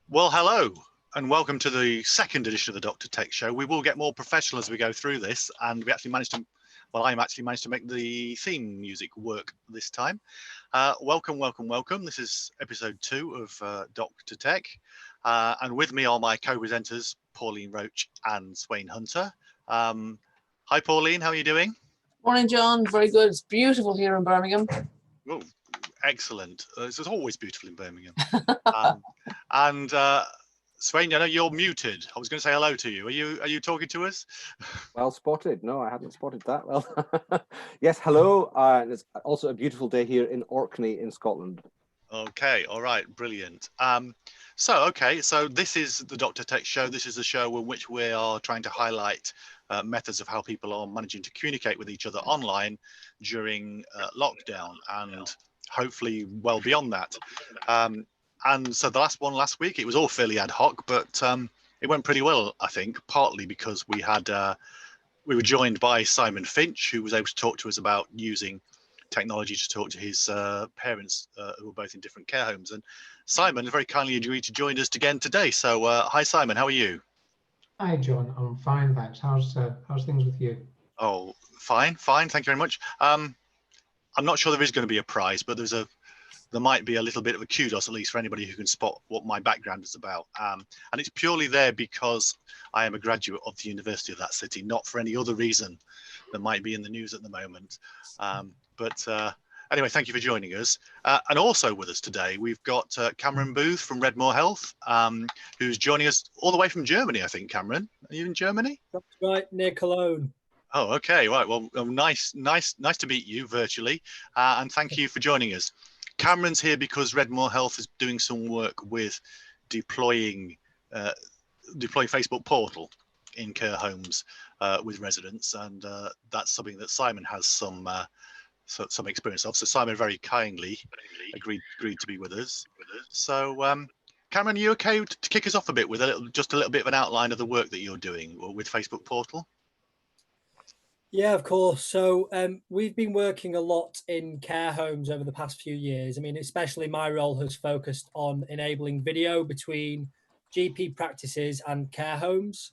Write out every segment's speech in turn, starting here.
Well, hello, and welcome to the second edition of the Dr. Tech Show. We will get more professional as we go through this, and we actually managed to, well, I actually managed to make the theme music work this time. Welcome, welcome, welcome. This is episode 2 of Dr. Tech, and with me are my co-presenters, Pauline Roach and Swain Hunter. Hi, Pauline, how are you doing? Morning, John. Very good. It's beautiful here in Birmingham. Oh, excellent. It's always beautiful in Birmingham. Swain, I know you're muted. I was going to say hello to you. Are you talking to us? Well spotted. No, I hadn't spotted that. Well, yes, hello. It's also a beautiful day here in Orkney in Scotland. Okay, all right, brilliant. So this is the Dr. Tech Show. This is a show in which we are trying to highlight methods of how people are managing to communicate with each other online during lockdown and hopefully well beyond that. And so the last week, it was all fairly ad hoc, but it went pretty well, I think, partly because we were joined by Simon Finch, who was able to talk to us about using technology to talk to his parents who were both in different care homes. And Simon very kindly agreed to join us again today. So hi, Simon, how are you? Hi, John. I'm fine, thanks. How's things with you? Oh, fine. Thank you very much. I'm not sure there is going to be a prize, but there might be a little bit of a kudos, at least for anybody who can spot what my background is about. And it's purely there because I am a graduate of the University of that city, not for any other reason that might be in the news at the moment. Anyway, thank you for joining us. And also with us today, we've got Cameron Booth from Redmore Health, who's joining us all the way from Germany, I think. Cameron, are you in Germany? That's right, near Cologne. Oh, okay, right. Well, nice to meet you virtually, and thank you for joining us. Cameron's here because Redmore Health is doing some work with deploying Facebook Portal in care homes with residents, and that's something that Simon has some experience of. So Simon very kindly agreed to be with us. So Cameron, are you okay to kick us off a bit with just a little bit of an outline of the work that you're doing with Facebook Portal? Yeah, of course. So we've been working a lot in care homes over the past few years. I mean, especially my role has focused on enabling video between GP practices and care homes.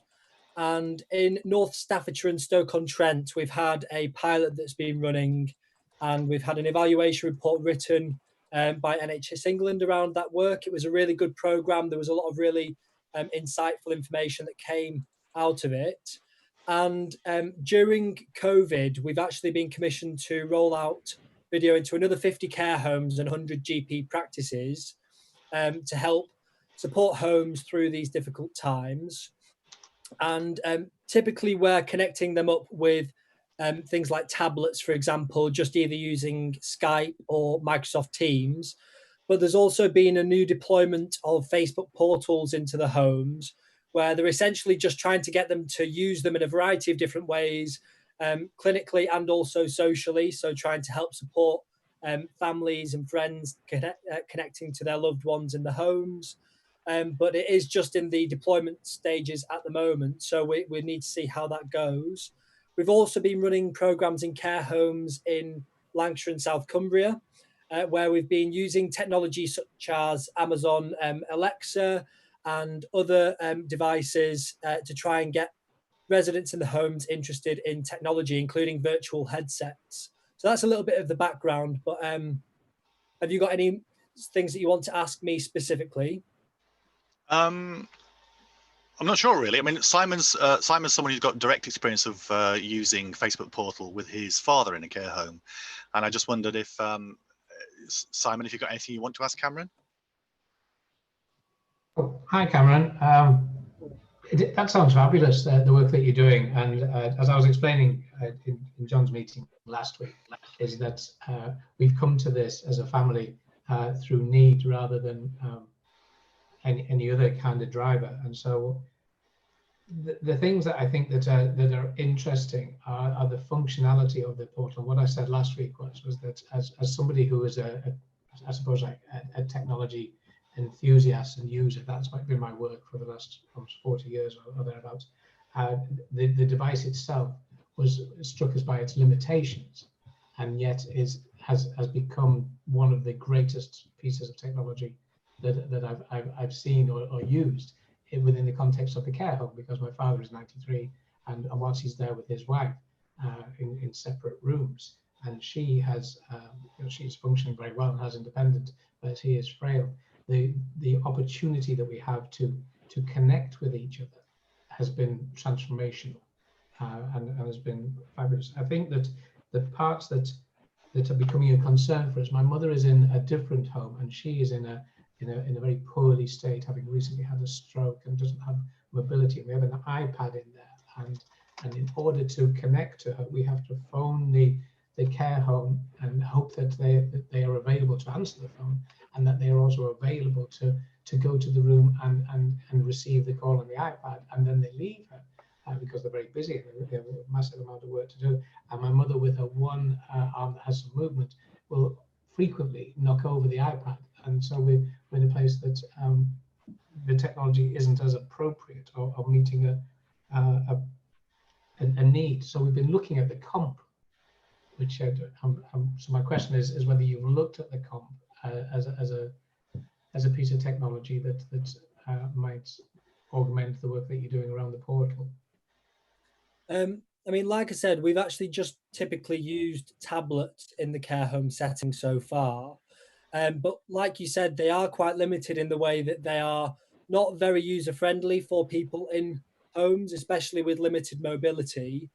And in North Staffordshire and Stoke-on-Trent, we've had a pilot that's been running, and we've had an evaluation report written by NHS England around that work. It was a really good programme. There was a lot of really insightful information that came out of it. And during COVID, we've actually been commissioned to roll out video into another 50 care homes and 100 GP practices to help support homes through these difficult times. And typically we're connecting them up with things like tablets, for example, just either using Skype or Microsoft Teams. But there's also been a new deployment of Facebook portals into the homes, where they're essentially just trying to get them to use them in a variety of different ways, clinically and also socially. So trying to help support families and friends connecting to their loved ones in the homes. But it is just in the deployment stages at the moment. So we need to see how that goes. We've also been running programs in care homes in Lancashire and South Cumbria, where we've been using technology such as Amazon Alexa and other devices to try and get residents in the homes interested in technology, including virtual headsets. So that's a little bit of the background, but have you got any things that you want to ask me specifically? I'm not sure really. I mean, Simon's someone who's got direct experience of using Facebook Portal with his father in a care home. And I just wondered if, Simon, if you've got anything you want to ask Cameron? Oh, hi, Cameron. That sounds fabulous, the work that you're doing. And as I was explaining in John's meeting last week, is that we've come to this as a family through need rather than any other kind of driver. And so the things that I think that are interesting are the functionality of the portal. What I said last week was that as somebody who is I suppose a technology enthusiast and user, that's been my work for the last almost 40 years or thereabouts. The device itself struck us by its limitations, and yet has become one of the greatest pieces of technology that I've seen or used within the context of the care home, because my father is 93, and whilst he's there with his wife in separate rooms, and she has she's functioning very well and has independence, but he is frail. The opportunity that we have to connect with each other has been transformational, and has been fabulous. I think that the parts that are becoming a concern for us. My mother is in a different home, and she is in a very poorly state, having recently had a stroke and doesn't have mobility. We have an iPad in there, and in order to connect to her, we have to phone the care home and hope that they are available to answer the phone, and that they are also available to go to the room and receive the call on the iPad, and then they leave her. Because they're very busy and they have a massive amount of work to do. And my mother, with her one arm that has some movement, will frequently knock over the iPad. And so we're in a place that the technology isn't as appropriate or meeting a need. So we've been looking at the comp, which so my question is whether you've looked at the comp as a piece of technology that might augment the work that you're doing around the portal. I mean, like I said, we've actually just typically used tablets in the care home setting so far. But like you said, they are quite limited in the way that they are not very user friendly for people in homes, especially with limited mobility.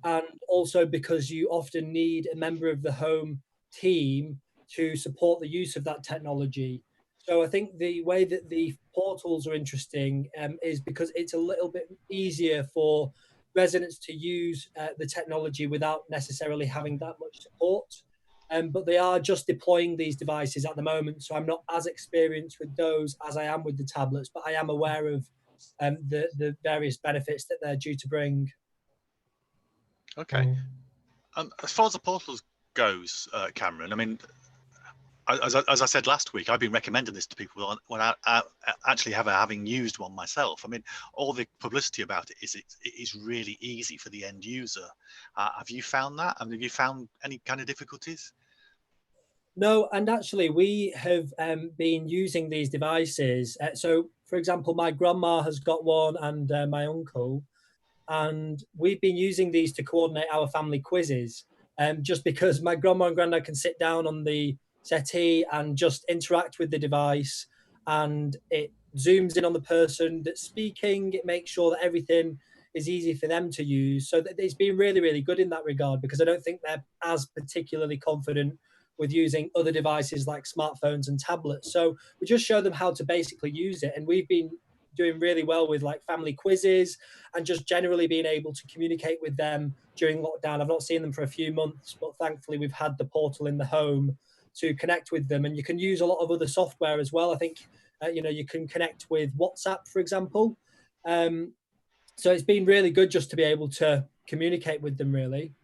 And also because you often need a member of the home team to support the use of that technology. So I think the way that the portals are interesting is because it's a little bit easier for residents to use the technology without necessarily having that much support. But they are just deploying these devices at the moment, so I'm not as experienced with those as I am with the tablets, but I am aware of the various benefits that they're due to bring. Okay. As far as the portals goes, Cameron, I mean, as I said last week, I've been recommending this to people when I actually having used one myself. I mean, all the publicity about it is really easy for the end user. Have you found that? I mean, have you found any kind of difficulties? No, and actually we have been using these devices. So, for example, my grandma has got one, and my uncle, and we've been using these to coordinate our family quizzes. Just because my grandma and granddad can sit down on the settee and just interact with the device, and it zooms in on the person that's speaking. It makes sure that everything is easy for them to use. So that it's been really, really good in that regard, because I don't think they're as particularly confident with using other devices like smartphones and tablets. So we just show them how to basically use it. And we've been doing really well with like family quizzes and just generally being able to communicate with them during lockdown. I've not seen them for a few months, but thankfully we've had the portal in the home to connect with them. And you can use a lot of other software as well. I think, you can connect with WhatsApp, for example. So it's been really good just to be able to communicate with them, really.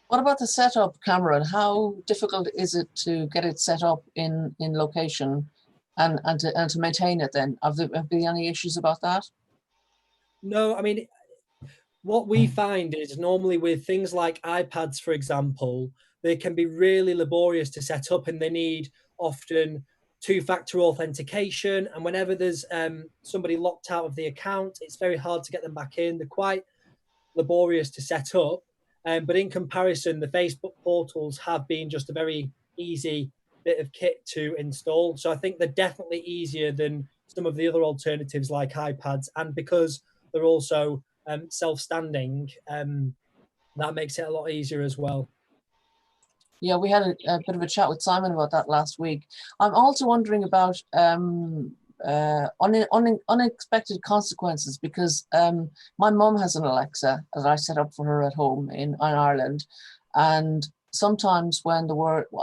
What about the setup, Cameron? How difficult is it to get it set up in location and to maintain it then? Have there been any issues about that? No, I mean, what we find is normally with things like iPads, for example, they can be really laborious to set up, and they need often two-factor authentication. And whenever there's somebody locked out of the account, it's very hard to get them back in. They're quite laborious to set up. But in comparison, the Facebook portals have been just a very easy bit of kit to install. So I think they're definitely easier than some of the other alternatives like iPads. And because they're also self-standing, that makes it a lot easier as well. Yeah, we had a bit of a chat with Simon about that last week. I'm also wondering about unexpected consequences, because my mum has an Alexa that I set up for her at home in Ireland, and sometimes when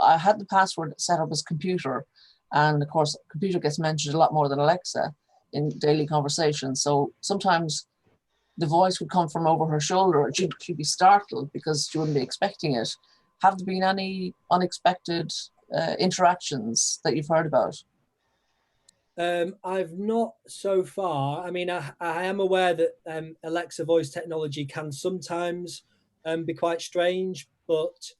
I had the password set up as computer, and of course computer gets mentioned a lot more than Alexa in daily conversations, so sometimes the voice would come from over her shoulder, and she'd be startled because she wouldn't be expecting it. Have there been any unexpected interactions that you've heard about? I've not so far. I mean, I am aware that Alexa voice technology can sometimes be quite strange, but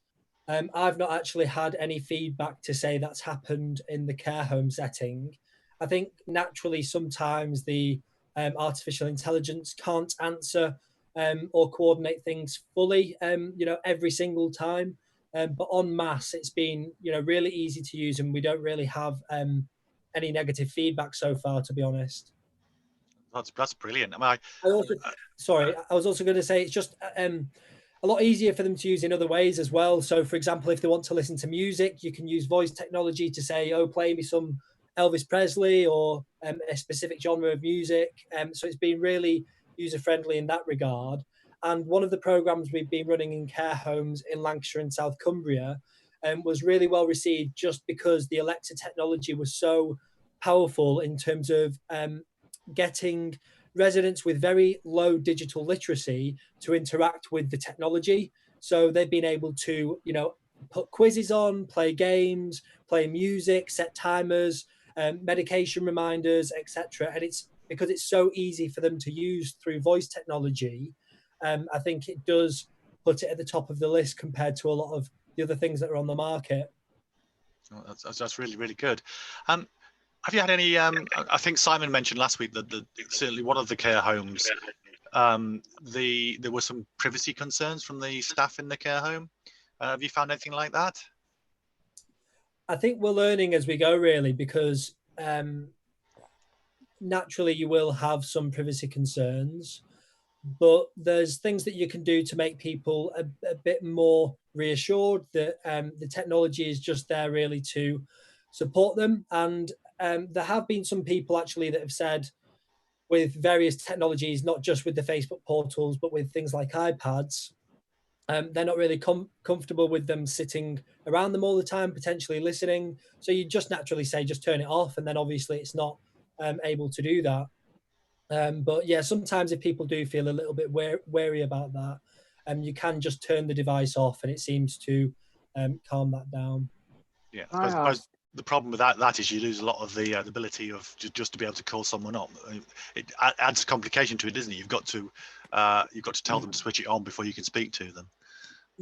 I've not actually had any feedback to say that's happened in the care home setting. I think naturally sometimes the artificial intelligence can't answer or coordinate things fully, every single time. But en masse, it's been, really easy to use, and we don't really have any negative feedback so far, to be honest. That's brilliant. I mean, I was also going to say it's just a lot easier for them to use in other ways as well. So, for example, if they want to listen to music, you can use voice technology to say, "Oh, play me some Elvis Presley," or a specific genre of music. So it's been really user-friendly in that regard. And one of the programs we've been running in care homes in Lancashire and South Cumbria was really well received, just because the Alexa technology was so powerful in terms of getting residents with very low digital literacy to interact with the technology. So they've been able to, put quizzes on, play games, play music, set timers, medication reminders, etc. And it's because it's so easy for them to use through voice technology. I think it does put it at the top of the list compared to a lot of the other things that are on the market. oh, that's really, really good. Have you had any? I think Simon mentioned last week that certainly one of the care homes, there were some privacy concerns from the staff in the care home. Have you found anything like that? I think we're learning as we go, really, because naturally you will have some privacy concerns, but there's things that you can do to make people a bit more reassured that the technology is just there really to support them. And there have been some people actually that have said, with various technologies, not just with the Facebook portals, but with things like iPads, they're not really comfortable with them sitting around them all the time, potentially listening. So you just naturally say, just turn it off. And then obviously it's not able to do that. But yeah, sometimes if people do feel a little bit wary about that, you can just turn the device off, and it seems to calm that down. Yeah, I suppose the problem with that is you lose a lot of the ability of just to be able to call someone up. It adds complication to it, doesn't it? You've got to tell them to switch it on before you can speak to them.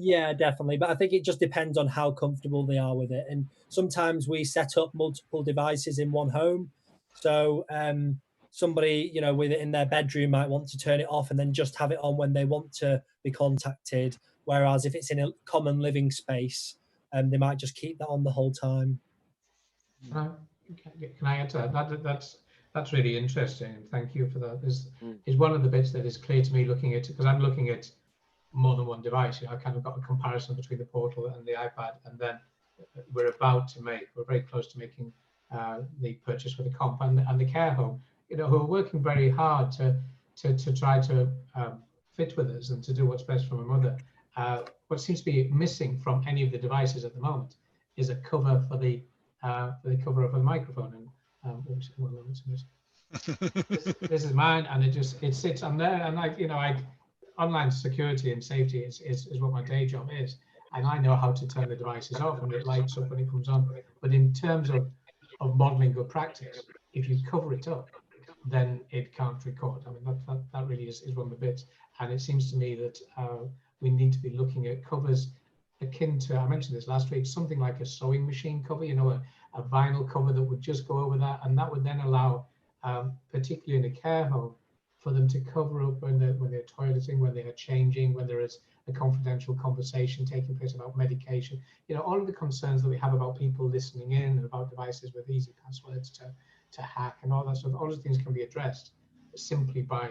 Yeah, definitely. But I think it just depends on how comfortable they are with it. And sometimes we set up multiple devices in one home. So somebody, with it in their bedroom might want to turn it off and then just have it on when they want to be contacted. Whereas if it's in a common living space, they might just keep that on the whole time. Can I add to that? That's really interesting. Thank you for that. This is one of the bits that is clear to me looking at, because I'm looking at more than one device. I kind of got a comparison between the portal and the iPad, and then we're very close to making the purchase for the comp and the care home, who are working very hard to try to fit with us and to do what's best for my mother. What seems to be missing from any of the devices at the moment is a cover for the cover of a microphone. And this is mine, and it sits on there, and online security and safety is what my day job is, and I know how to turn the devices off and it lights up when it comes on. But in terms of modeling good practice, if you cover it up, then it can't record. I mean, that really is one of the bits. And it seems to me that we need to be looking at covers akin to, I mentioned this last week, something like a sewing machine cover, a vinyl cover that would just go over that, and that would then allow, particularly in a care home, for them to cover up when they're toileting, when they are changing, when there is a confidential conversation taking place about medication. All of the concerns that we have about people listening in and about devices with easy passwords to hack and all that stuff. All those things can be addressed simply by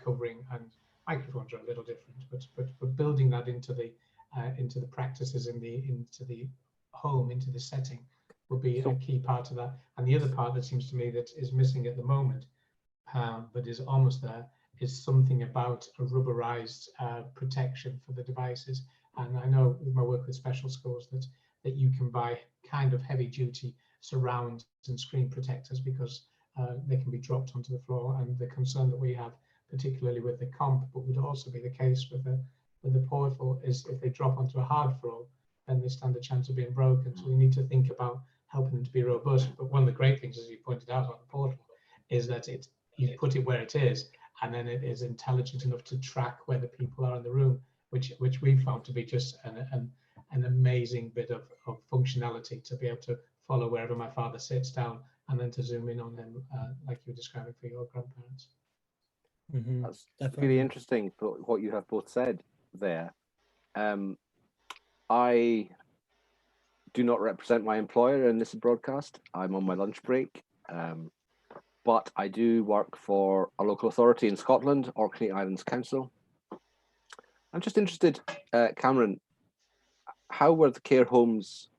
covering, and microphones are a little different, but building that into the practices into the home, into the setting, will be a key part of that. And the other part that seems to me that is missing at the moment, but is almost there, is something about a rubberized protection for the devices. And I know with my work with special schools that you can buy kind of heavy duty surround and screen protectors, because they can be dropped onto the floor. And the concern that we have, particularly with the comp, but would also be the case with the portal, is if they drop onto a hard floor, then they stand a chance of being broken. So we need to think about helping them to be robust. But one of the great things, as you pointed out about the portal, is that you put it where it is, and then it is intelligent enough to track where the people are in the room, which we found to be just an amazing bit of functionality, to be able to follow wherever my father sits down and then to zoom in on them, like you were describing for your grandparents. That's Definitely. really interesting, what you have both said there. I do not represent my employer in this broadcast. I'm on my lunch break, but I do work for a local authority in Scotland, Orkney Islands Council. I'm just interested, Cameron, how were the care homes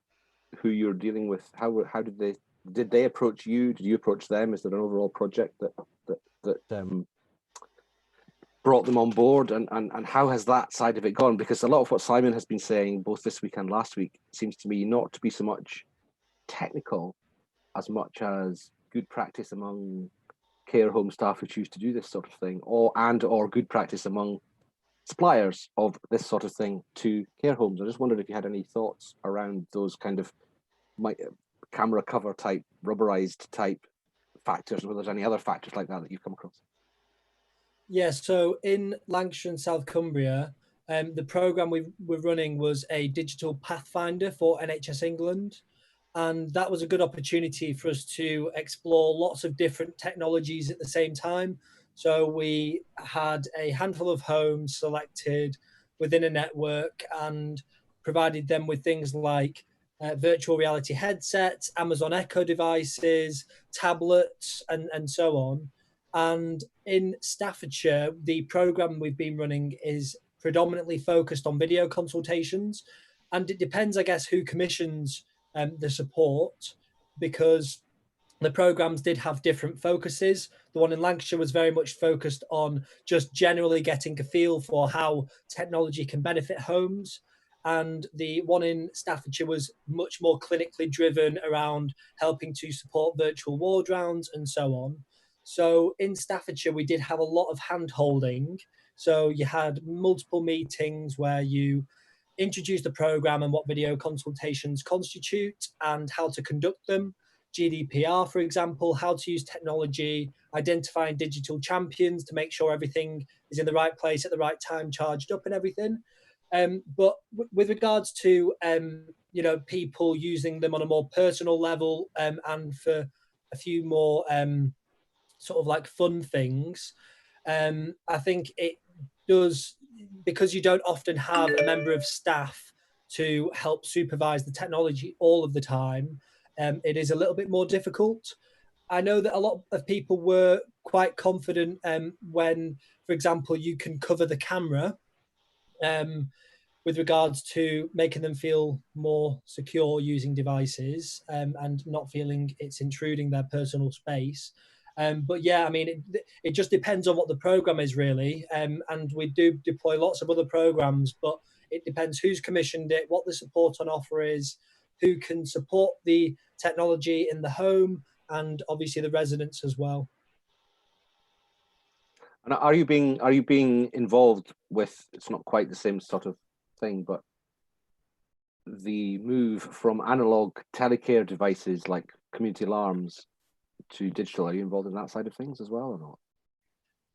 who you're dealing with? How did they approach you? Did you approach them? Is there an overall project that brought them on board, and how has that side of it gone? Because a lot of what Simon has been saying both this week and last week seems to me not to be so much technical as much as good practice among care home staff who choose to do this sort of thing, or good practice among suppliers of this sort of thing to care homes. I just wondered if you had any thoughts around those kind of camera cover type, rubberized type factors, or whether there's any other factors like that you've come across. Yes, so in Lancashire and South Cumbria, the programme we were running was a digital pathfinder for NHS England. And that was a good opportunity for us to explore lots of different technologies at the same time. So we had a handful of homes selected within a network and provided them with things like virtual reality headsets, Amazon Echo devices, tablets, and so on. And in Staffordshire, the programme we've been running is predominantly focused on video consultations. And it depends, I guess, who commissions the support, because the programs did have different focuses. The one in Lancashire was very much focused on just generally getting a feel for how technology can benefit homes. And the one in Staffordshire was much more clinically driven around helping to support virtual ward rounds and so on. So in Staffordshire, we did have a lot of hand holding. So you had multiple meetings where you introduce the program and what video consultations constitute and how to conduct them. GDPR, for example, how to use technology, identifying digital champions to make sure everything is in the right place at the right time, charged up and everything. But with regards to people using them on a more personal level and for a few more sort of like fun things, I think it does, because you don't often have a member of staff to help supervise the technology all of the time, it is a little bit more difficult. I know that a lot of people were quite confident when, for example, you can cover the camera with regards to making them feel more secure using devices and not feeling it's intruding their personal space. But yeah, I mean, it just depends on what the program is really. And we do deploy lots of other programs, but it depends who's commissioned it, what the support on offer is, who can support the technology in the home, and obviously the residents as well. And are you being involved with, it's not quite the same sort of thing, but the move from analog telecare devices like community alarms to digital? Are you involved in that side of things as well or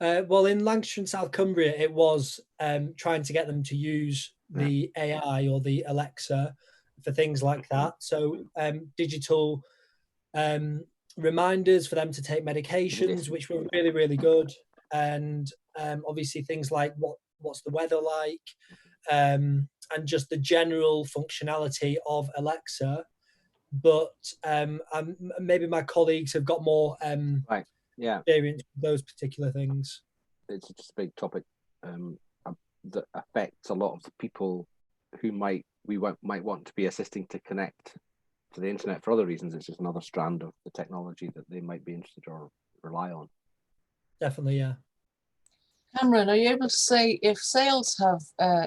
not? Well, in Lancashire and South Cumbria, it was trying to get them to use the AI or the Alexa for things like that. So digital reminders for them to take medications, which were really, really good. And obviously things like what's the weather like, and just the general functionality of Alexa. But maybe my colleagues have got more experience with those particular things. It's just a big topic that affects a lot of the people who might want to be assisting to connect to the internet for other reasons. It's just another strand of the technology that they might be interested or rely on. Definitely, yeah. Cameron, are you able to say if sales have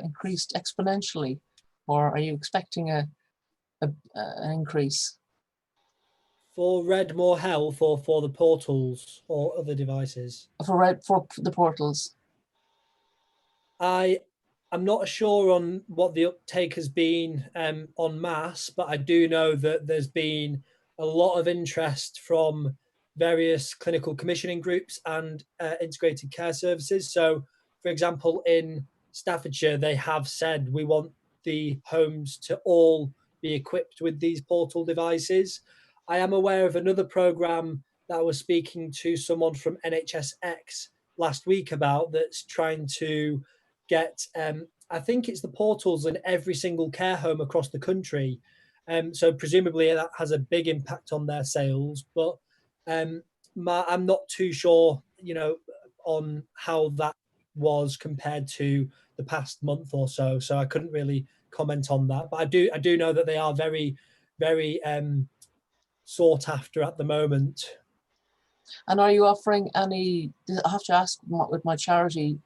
increased exponentially, or are you expecting an increase? For Redmore Health or for the portals or other devices? For the portals. I'm not sure on what the uptake has been en masse, but I do know that there's been a lot of interest from various clinical commissioning groups and integrated care services. So, for example, in Staffordshire, they have said we want the homes to all be equipped with these portal devices. I am aware of another program that I was speaking to someone from NHSX last week about, that's trying to get, I think it's the portals in every single care home across the country. So presumably that has a big impact on their sales, but I'm not too sure, on how that was compared to the past month or so. So I couldn't really comment on that, but I do know that they are very, very sought after at the moment. And are you offering any, I have to ask with my charity,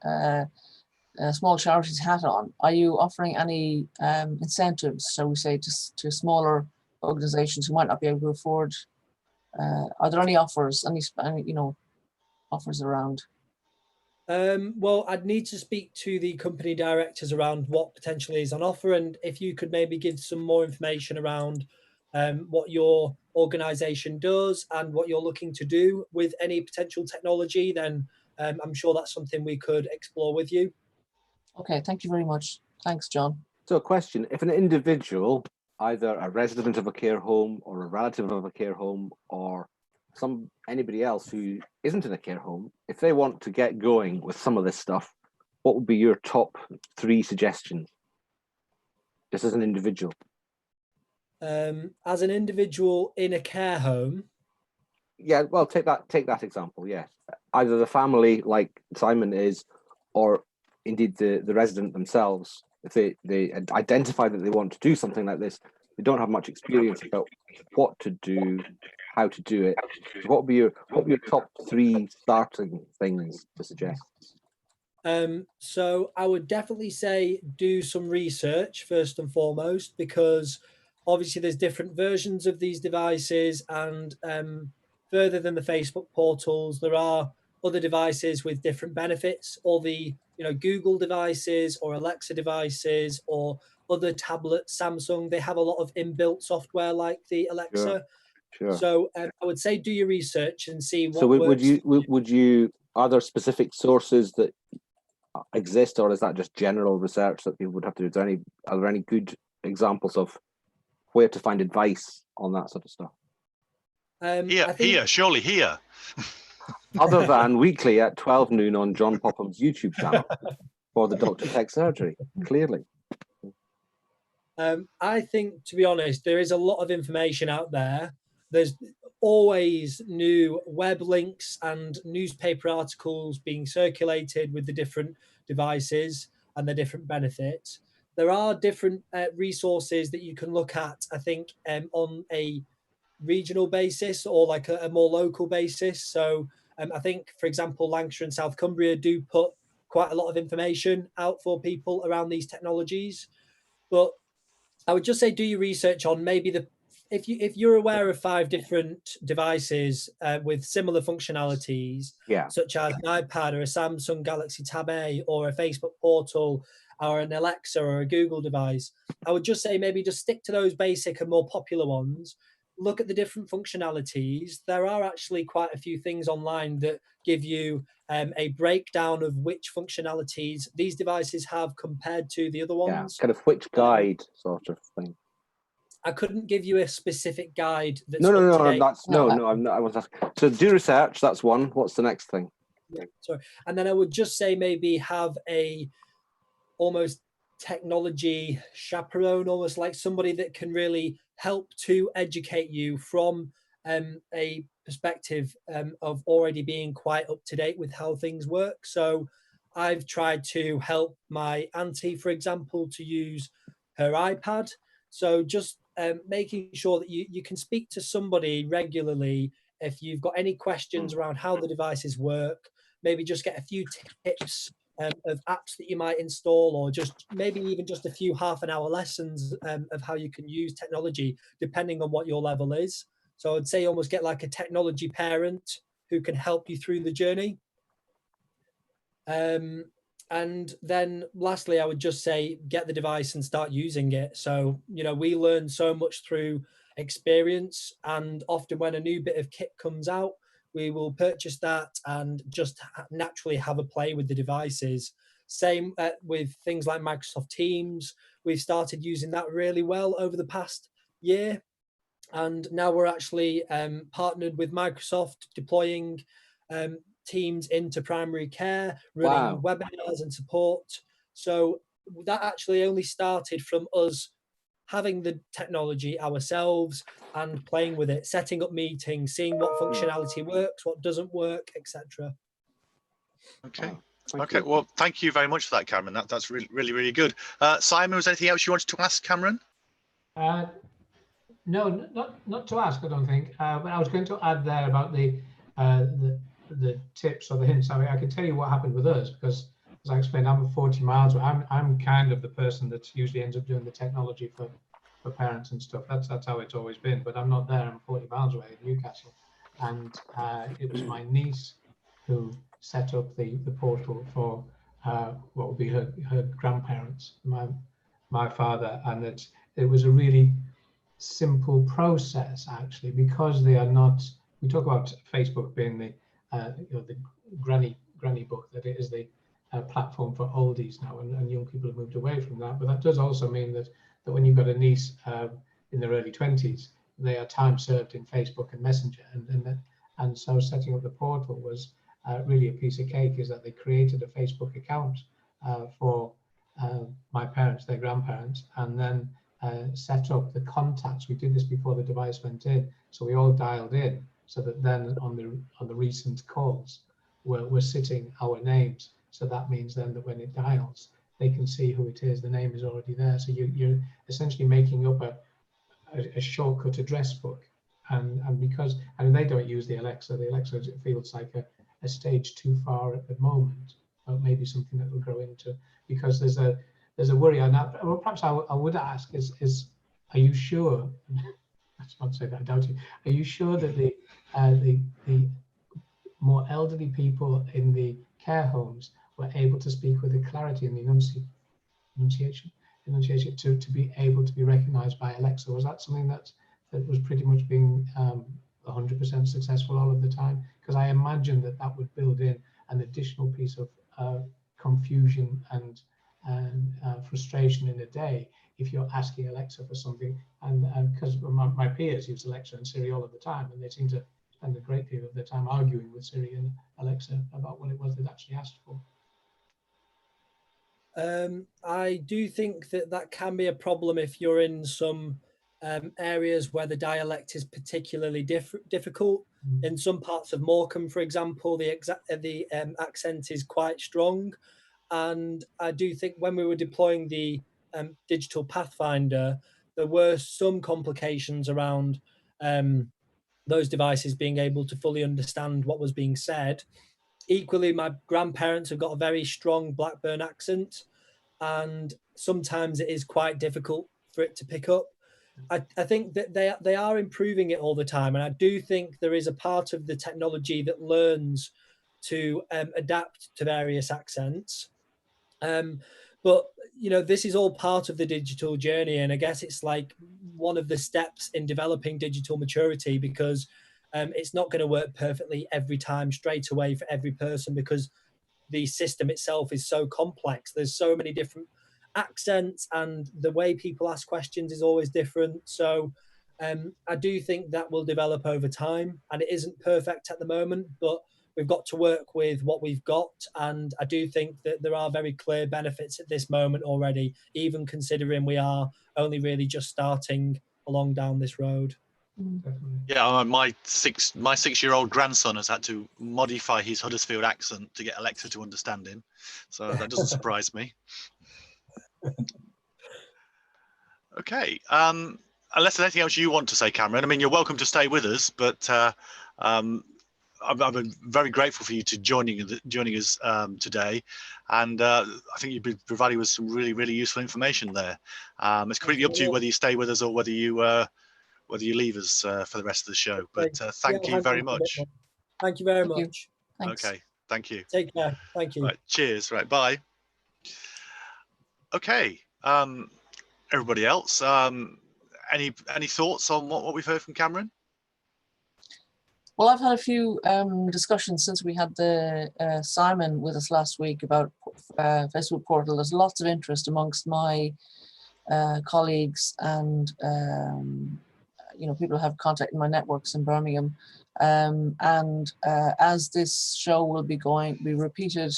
small charities hat on, are you offering any incentives, so we say, to smaller organizations who might not be able to afford? Are there any offers, any offers around? Well, I'd need to speak to the company directors around what potentially is on offer, and if you could maybe give some more information around what your organization does and what you're looking to do with any potential technology, then I'm sure that's something we could explore with you. Okay, thank you very much. Thanks, John. So a question, if an individual, either a resident of a care home or a relative of a care home or anybody else who isn't in a care home, if they want to get going with some of this stuff, what would be your top 3 suggestions? Just as an individual. As an individual in a care home? Yeah, well, take that example, yes. Either the family, like Simon is, or indeed the resident themselves. If they identify that they want to do something like this, they don't have much experience about what to do, how to do it. So what would be your top 3 starting things to suggest? So I would definitely say do some research first and foremost, because obviously there's different versions of these devices, and further than the Facebook portals, there are other devices with different benefits, or the Google devices or Alexa devices or other tablets, Samsung, they have a lot of inbuilt software like the Alexa. Sure. So I would say do your research and see what so works. would you are there specific sources that exist, or is that just general research that people would have to do? Are there any good examples of where to find advice on that sort of stuff? Surely here. Other than weekly at 12 noon on John Popham's YouTube channel for the Dr. Tech Surgery, clearly. I think, to be honest, there is a lot of information out there. There's always new web links and newspaper articles being circulated with the different devices and the different benefits. There are different resources that you can look at, I think, on a regional basis or like a more local basis. So I think, for example, Lancashire and South Cumbria do put quite a lot of information out for people around these technologies. But I would just say do your research on maybe if you're aware of 5 different devices with similar functionalities, such as an iPad or a Samsung Galaxy Tab A or a Facebook portal or an Alexa or a Google device, I would just say maybe just stick to those basic and more popular ones. Look at the different functionalities. There are actually quite a few things online that give you a breakdown of which functionalities these devices have compared to the other ones. Kind of which guide sort of thing. I couldn't give you a specific guide. That's No, I'm not. I was asking. So do research. That's one. What's the next thing? Yeah, sorry. And then I would just say maybe have a almost technology chaperone, almost like somebody that can really help to educate you from a perspective of already being quite up to date with how things work. So I've tried to help my auntie, for example, to use her iPad. So just making sure that you can speak to somebody regularly if you've got any questions around how the devices work. Maybe just get a few tips of apps that you might install, or just maybe even just a few half-an-hour lessons of how you can use technology, depending on what your level is. So I'd say almost get like a technology parent who can help you through the journey. And then lastly, I would just say get the device and start using it. So, we learn so much through experience, and often when a new bit of kit comes out, we will purchase that and just naturally have a play with the devices. Same with things like Microsoft Teams. We've started using that really well over the past year. And now we're actually partnered with Microsoft, deploying teams into primary care, running webinars and support. So that actually only started from us having the technology ourselves and playing with it, setting up meetings, seeing what functionality works, what doesn't work, etc. Okay. Thank Okay. you. Well, thank you very much for that, Cameron. That's really good. Simon, was there anything else you wanted to ask Cameron? No, not to ask, I don't think. But I was going to add there about the tips or the hints. I mean, I can tell you what happened with us, because as I explained, I'm 40 miles away. I'm kind of the person that usually ends up doing the technology for parents and stuff. That's how it's always been. But I'm not there. I'm 40 miles away in Newcastle, and it was my niece who set up the portal for what would be her grandparents, my father, and it was a really simple process, actually, because they are not. We talk about Facebook being the the granny book, that it is the platform for oldies now, and young people have moved away from that. But that does also mean that when you've got a niece in their early 20s, they are time served in Facebook and Messenger, and so setting up the portal was really a piece of cake. Is that they created a Facebook account for my parents, their grandparents, and then set up the contacts. We did this before the device went in, so we all dialed in, so that then on the recent calls we're sitting our names. So that means then that when it dials, they can see who it is. The name is already there. So you're essentially making up a shortcut address book. And because they don't use the Alexa feels like a stage too far at the moment, but maybe something that will grow into, because there's a worry. And well, perhaps I would ask is, are you sure? Let's not say that, I doubt you. Are you sure that the more elderly people in the care homes were able to speak with the clarity and the enunciation to be able to be recognized by Alexa? Was that something that was pretty much being 100% successful all of the time? Because I imagine that would build in an additional piece of confusion and frustration in a day if you're asking Alexa for something. And because my peers use Alexa and Siri all of the time, and they seem to spend a great deal of their time arguing with Siri and Alexa about what it was they'd actually asked for. I do think that can be a problem if you're in some areas where the dialect is particularly difficult. In some parts of Morecambe, for example, the accent is quite strong. And I do think when we were deploying the digital Pathfinder, there were some complications around those devices being able to fully understand what was being said. Equally, my grandparents have got a very strong Blackburn accent, and sometimes it is quite difficult for it to pick up. I think that they are improving it all the time, and I do think there is a part of the technology that learns to adapt to various accents. But this is all part of the digital journey, and I guess it's like one of the steps in developing digital maturity, because it's not going to work perfectly every time straight away for every person, because the system itself is so complex. There's so many different accents, and the way people ask questions is always different. So I do think that will develop over time, and it isn't perfect at the moment, but we've got to work with what we've got. And I do think that there are very clear benefits at this moment already, even considering we are only really just starting along down this road. Yeah, my 6-year-old grandson has had to modify his Huddersfield accent to get Alexa to understand him, so that doesn't surprise me. Okay, unless there's anything else you want to say, Cameron. I mean, you're welcome to stay with us, but I'm very grateful for you to joining us today, and I think you've been providing us some really useful information there. It's completely up to you whether you stay with us or whether you leave us for the rest of the show. But thank you very much. Thank you very much. Thanks. Okay, thank you. Take care. Thank you. Right, cheers. Right, bye. Okay, everybody else, any thoughts on what we've heard from Cameron? Well, I've had a few discussions since we had the Simon with us last week about Facebook portal. There's lots of interest amongst my colleagues and people have contact in my networks in Birmingham. As this show will be repeated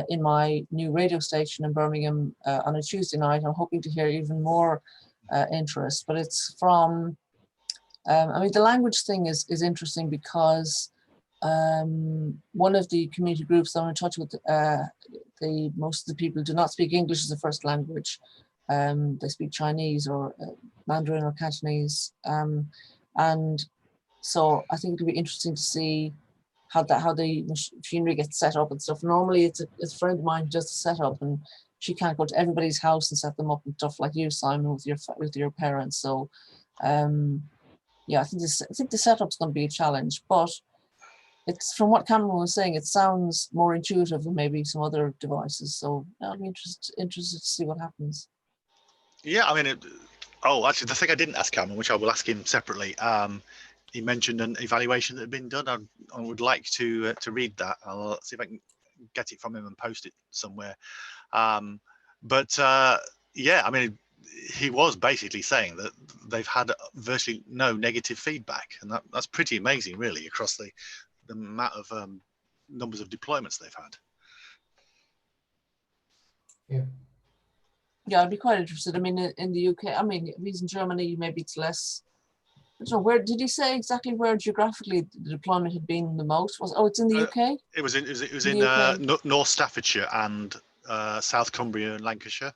in my new radio station in Birmingham on a Tuesday night, I'm hoping to hear even more interest. But it's from, the language thing is interesting because one of the community groups that I'm in touch with, most of the people do not speak English as a first language. They speak Chinese or Mandarin or Cantonese. And so I think it'll be interesting to see how the machinery gets set up and stuff. Normally it's a friend of mine who does the setup, and she can't go to everybody's house and set them up and stuff like you, Simon, with your parents. So yeah, I think the setup's going to be a challenge, but it's, from what Cameron was saying, it sounds more intuitive than maybe some other devices. So I'll be interested to see what happens. Yeah, I mean, actually, the thing I didn't ask Cameron, which I will ask him separately, he mentioned an evaluation that had been done. I would like to read that. I'll see if I can get it from him and post it somewhere. Yeah, I mean, he was basically saying that they've had virtually no negative feedback, and that's pretty amazing, really, across the amount of numbers of deployments they've had. Yeah, I'd be quite interested. I mean, in the UK, I mean, if he's in Germany, maybe it's less. I don't know, where did he say exactly where geographically the deployment had been the most? It's in the UK? It was in North Staffordshire and South Cumbria and Lancashire.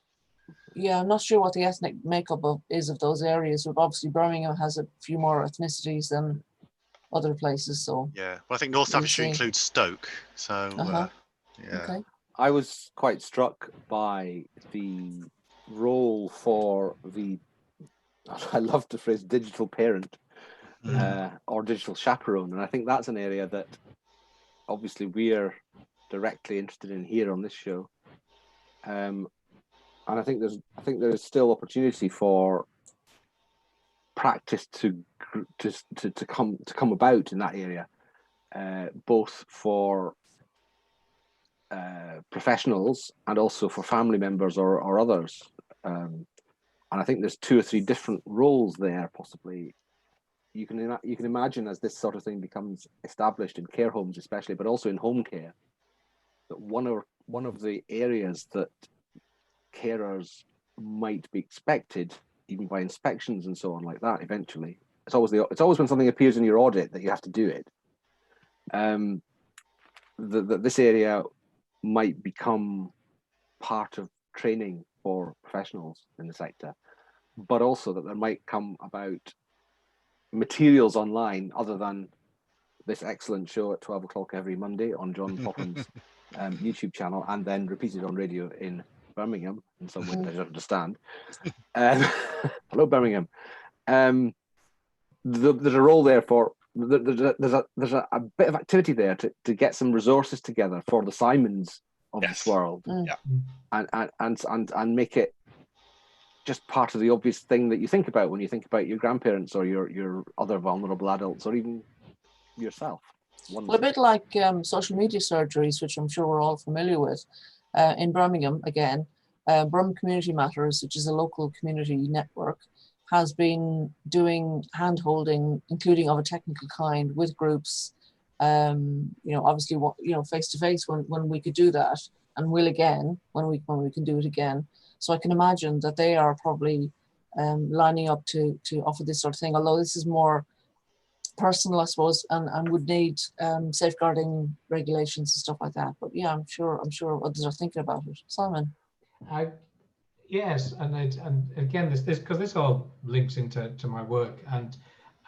Yeah, I'm not sure what the ethnic makeup is of those areas, but obviously Birmingham has a few more ethnicities than other places. So yeah, well, I think North Staffordshire includes Stoke. So yeah. Okay. I was quite struck by the role for the, I love the phrase, digital parent or digital chaperone, and I think that's an area that obviously we're directly interested in here on this show. And I think there is still opportunity for practice to come about in that area, both for professionals and also for family members or others. And I think there's 2 or 3 different roles there, possibly. You can imagine, as this sort of thing becomes established in care homes, especially, but also in home care, that one of the areas that carers might be expected, even by inspections and so on like that, eventually, it's always when something appears in your audit that you have to do it. That this area might become part of training for professionals in the sector, but also that there might come about materials online other than this excellent show at 12 o'clock every Monday on John Popham's YouTube channel, and then repeated on radio in Birmingham in some way that I don't understand. Hello, Birmingham. There's a role there for, there's a bit of activity there to get some resources together for the Simons of this world, and make it just part of the obvious thing that you think about when you think about your grandparents or your other vulnerable adults, or even yourself. Well, a bit like social media surgeries, which I'm sure we're all familiar with. In Birmingham, again, Brom Community Matters, which is a local community network, has been doing hand-holding, including of a technical kind, with groups, obviously, face-to-face when we could do that, and will again when we can do it again. So I can imagine that they are probably lining up to offer this sort of thing, although this is more personal, I suppose, and would need safeguarding regulations and stuff like that. But yeah, I'm sure others are thinking about it. Simon? Yes, and again, this because this all links into my work, and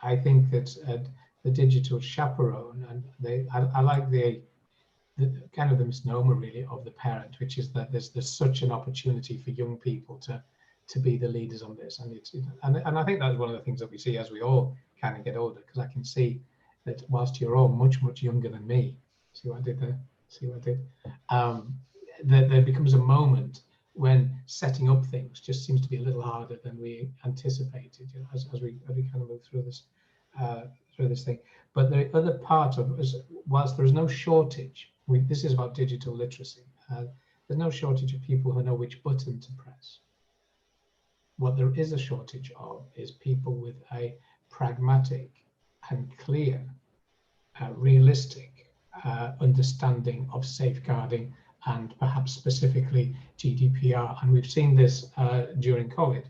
I think that the digital chaperone, and I like the kind of the misnomer really of the parent, which is that there's such an opportunity for young people to be the leaders on this, and I think that's one of the things that we see as we all kind of get older, because I can see that whilst you're all much younger than me, see what I did there, that there becomes a moment when setting up things just seems to be a little harder than we anticipated, as we kind of move through this thing. But the other part of it is, whilst there is no shortage, this is about digital literacy, there's no shortage of people who know which button to press. What there is a shortage of is people with a pragmatic and clear, realistic understanding of safeguarding and perhaps specifically GDPR. And we've seen this during COVID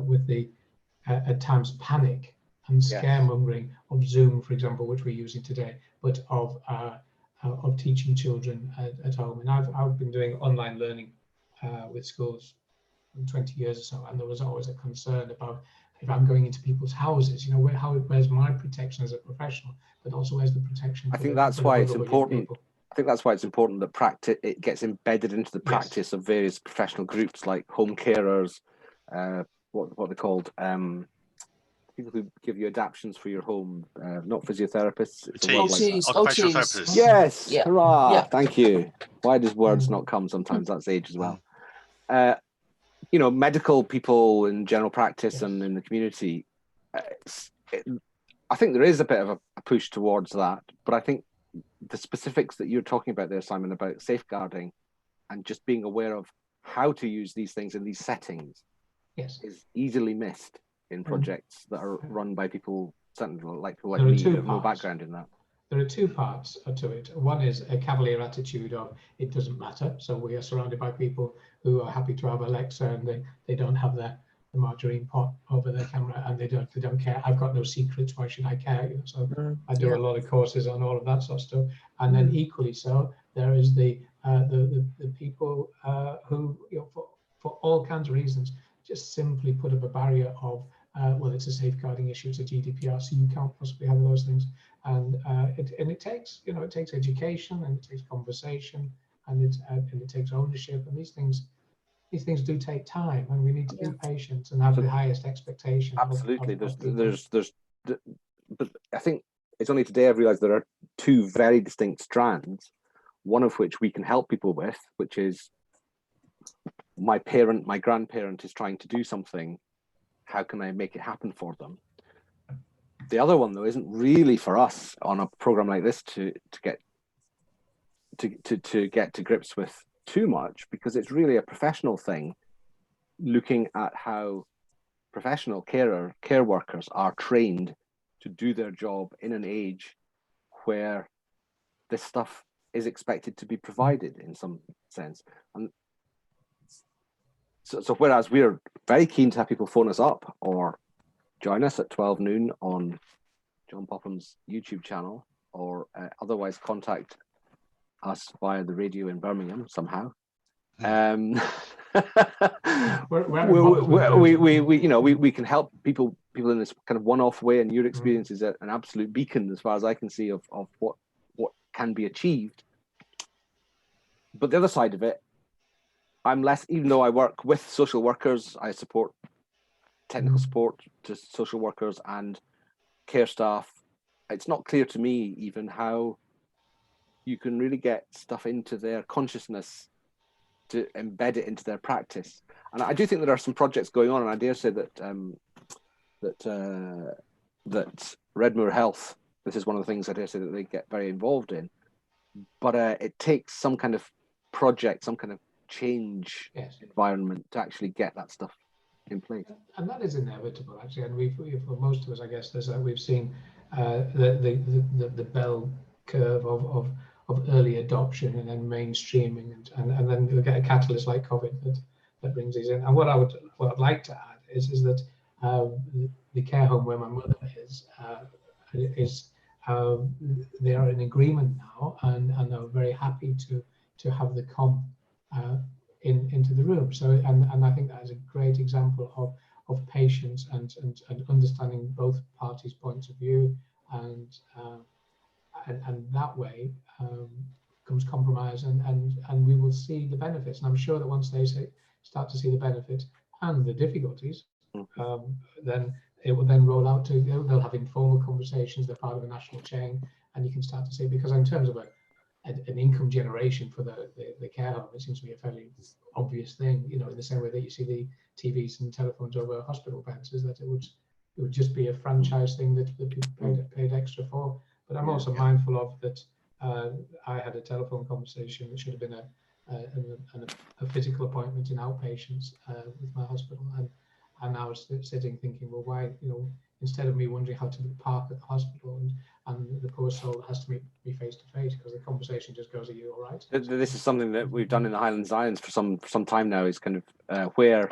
with the at times panic and scaremongering of Zoom, for example, which we're using today, but of teaching children at home. And I've been doing online learning with schools for 20 years or so, and there was always a concern about, if I'm going into people's houses, you know, where's my protection as a professional, but also where's the protection? I think that's why it's important. I think that's why it's important that it gets embedded into the practice of various professional groups like home carers, what they're called, people who give you adaptions for your home, not physiotherapists. Occupational therapists. Yes, Yeah. hurrah! Yeah. Thank you. Why does words not come sometimes? That's age as well. You know, medical people in general practice and in the community. I think there is a bit of a push towards that, but I think the specifics that you're talking about there, Simon, about safeguarding and just being aware of how to use these things in these settings is easily missed in projects that are run by people, like me, who have no background in that. There are two parts to it. One is a cavalier attitude of it doesn't matter. So we are surrounded by people who are happy to have Alexa, and they don't have the margarine pot over their camera, and they don't care. I've got no secrets. Why should I care? You know, so I do a lot of courses on all of that sort of stuff. And then equally so, there is the people who, you know, for all kinds of reasons, just simply put up a barrier of well, it's a safeguarding issue, it's a GDPR, so you can't possibly have those things. And it takes, you know, it takes education, and it takes conversation, and it takes ownership, and these things do take time, and we need to be patient and have the highest expectation. Absolutely, but I think it's only today I've realised there are two very distinct strands. One of which we can help people with, which is my grandparent is trying to do something. How can I make it happen for them? The other one, though, isn't really for us on a program like this to get to grips with too much, because it's really a professional thing, looking at how professional care workers are trained to do their job in an age where this stuff is expected to be provided in some sense. And so whereas we're very keen to have people phone us up or join us at 12 noon on John Popham's YouTube channel, or otherwise contact us via the radio in Birmingham somehow. We can help people in this kind of one-off way, and your experience is an absolute beacon as far as I can see of what can be achieved. But the other side of it, I'm less, even though I work with social workers, I support technical support to social workers and care staff. It's not clear to me even how you can really get stuff into their consciousness to embed it into their practice. And I do think there are some projects going on, and I dare say that that Redmoor Health, this is one of the things I dare say that they get very involved in. But it takes some kind of project, some kind of change environment to actually get that stuff in place. And that is inevitable, actually. And for most of us, I guess, we've seen the bell curve of early adoption and then mainstreaming, and then you'll get a catalyst like COVID that brings these in. And what I'd like to add is that the care home where my mother is they are in agreement now, and are very happy to have the comm into the room. So and I think that is a great example of patience and understanding both parties' points of view, and that way comes compromise, and we will see the benefits. And I'm sure that once they start to see the benefits and the difficulties, then it will then roll out to, they'll have informal conversations. They're part of a national chain, and you can start to see, because in terms of an income generation for the care home, it seems to be a fairly obvious thing, you know, in the same way that you see the TVs and telephones over hospital beds, is that it would just be a franchise thing that people paid extra for. But I'm also mindful of that. I had a telephone conversation that should have been a physical appointment in outpatients with my hospital, and I was sitting thinking, well, why, you know, instead of me wondering how to park at the hospital and the poor soul has to meet me face to face because the conversation just goes, "Are you all right?" This is something that we've done in the Highlands Islands for some time now. Is kind of where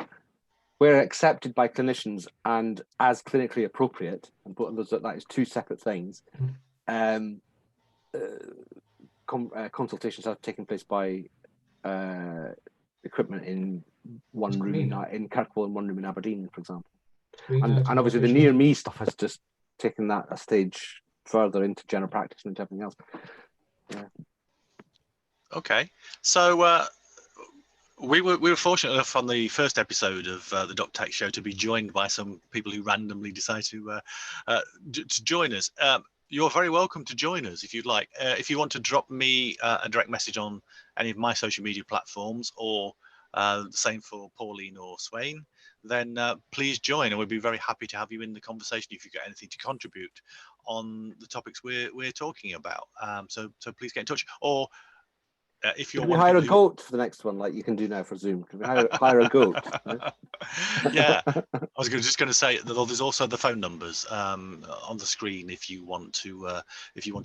accepted by clinicians and as clinically appropriate, and that is two separate things. Consultations have taken place by equipment in one room in Kirkwall and one room in Aberdeen, for example. And obviously the near me stuff has just taken that a stage further into general practice and into everything else. Yeah. Okay, so we were fortunate enough on the first episode of the Doc Tech Show to be joined by some people who randomly decide to join us. You're very welcome to join us if you'd like. If you want to drop me a direct message on any of my social media platforms, or the same for Pauline or Swain, then please join, and we'd be very happy to have you in the conversation if you've got anything to contribute on the topics we're talking about. So please get in touch. Or if you're Could we hire a goat for the next one, like you can do now for Zoom? Could we hire a goat? Yeah, I was just going to say that there's also the phone numbers on the screen if you want to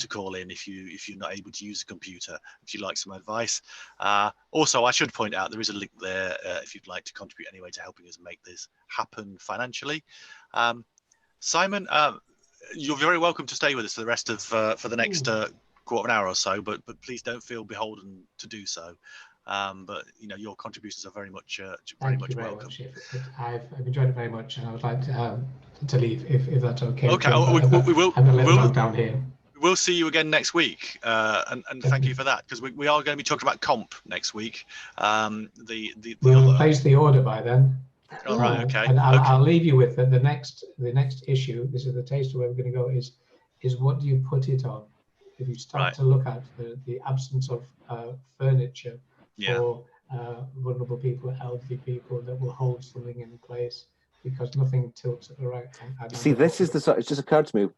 call in, if you're not able to use a computer, if you'd like some advice. Also, I should point out there is a link there if you'd like to contribute anyway to helping us make this happen financially. Simon, you're very welcome to stay with us for the rest of for the next quarter of an hour or so, but please don't feel beholden to do so. But your contributions are very much welcome. I've enjoyed it very much, and I would like to leave if that's okay. Okay, we will. I'm a little down here. We'll see you again next week, and thank you for that, because we are going to be talking about comp next week. We'll place the order by then. All right, okay. And I'll leave you with the next issue. This is the taste of where we're going to go. Is what do you put it on? If you start to look at the absence of furniture for vulnerable people, elderly people, that will hold something in place, because nothing tilts at the right. See, this is it's just occurred to me